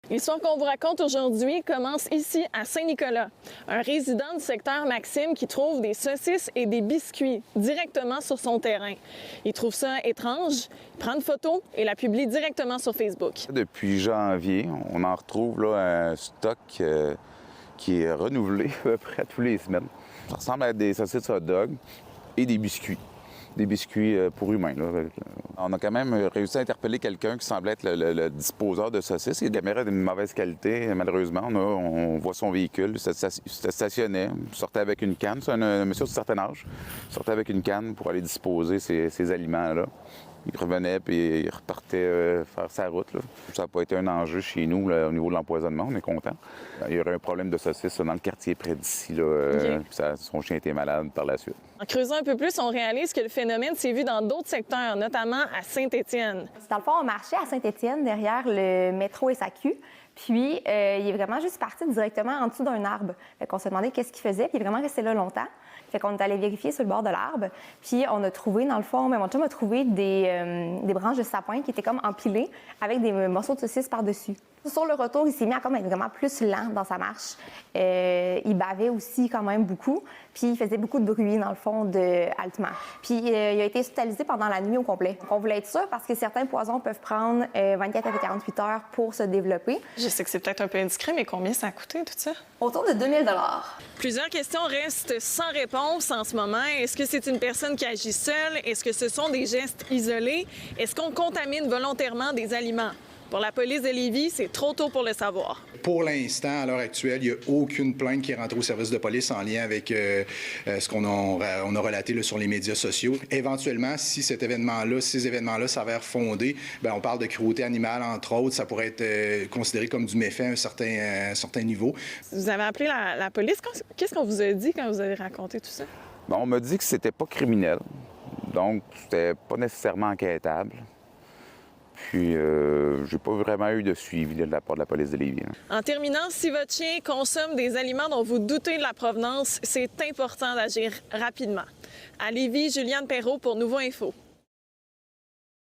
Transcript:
L'histoire qu'on vous raconte aujourd'hui commence ici à Saint-Nicolas. Un résident du secteur Maxime qui trouve des saucisses et des biscuits directement sur son terrain. Il trouve ça étrange, il prend une photo et la publie directement sur Facebook. Depuis janvier, on en retrouve là, un stock qui est renouvelé à peu près tous les semaines. Ça ressemble à des saucisses hot dog et des biscuits. Des biscuits pour humains. Là. On a quand même réussi à interpeller quelqu'un qui semblait être le disposeur de saucisses. La caméra est d'une mauvaise qualité, malheureusement. On voit son véhicule, se stationnait, sortait avec une canne. C'est un monsieur de certain âge. Sortait avec une canne pour aller disposer ces aliments-là. Il revenait puis il repartait faire sa route. Là. Ça n'a pas été un enjeu chez nous là, au niveau de l'empoisonnement, on est content. Il y aurait un problème de saucisses dans le quartier près d'ici. Son chien était malade par la suite. En creusant un peu plus, on réalise que le phénomène s'est vu dans d'autres secteurs, notamment à Saint-Étienne. Dans le fond, on marchait à Saint-Étienne derrière le métro SAQ. Puis, il est vraiment juste parti directement en dessous d'un arbre. Fait qu'on se demandait qu'est-ce qu'il faisait, puis il est vraiment resté là longtemps. Fait qu'on est allé vérifier sur le bord de l'arbre. Puis, on a trouvé, dans le fond, mon chum a trouvé des branches de sapin qui étaient comme empilées avec des morceaux de saucisse par-dessus. Sur le retour, il s'est mis à comme être vraiment plus lent dans sa marche. Il bavait aussi quand même beaucoup. Puis, il faisait beaucoup de bruit, dans le fond, de haltement. Puis, il a été hospitalisé pendant la nuit au complet. Donc, on voulait être sûr parce que certains poisons peuvent prendre 24 à 48 heures pour se développer. Je sais que c'est peut-être un peu indiscret, mais combien ça a coûté, tout ça? Autour de 2000 $. Plusieurs questions restent sans réponse en ce moment. Est-ce que c'est une personne qui agit seule? Est-ce que ce sont des gestes isolés? Est-ce qu'on contamine volontairement des aliments? Pour la police de Lévis, c'est trop tôt pour le savoir. Pour l'instant, à l'heure actuelle, il n'y a aucune plainte qui est rentrée au service de police en lien avec ce qu'on a relaté là, sur les médias sociaux. Éventuellement, si ces événements-là s'avèrent fondés, bien, on parle de cruauté animale, entre autres. Ça pourrait être considéré comme du méfait à un certain niveau. Vous avez appelé la police. Qu'est-ce qu'on vous a dit quand vous avez raconté tout ça? Bon, on m'a dit que c'était pas criminel, donc c'était pas nécessairement enquêtable. Puis, j'ai pas vraiment eu de suivi de la part de la police de Lévis. En terminant, si votre chien consomme des aliments dont vous doutez de la provenance, c'est important d'agir rapidement. À Lévis, Juliane Perrault pour Nouveau Info.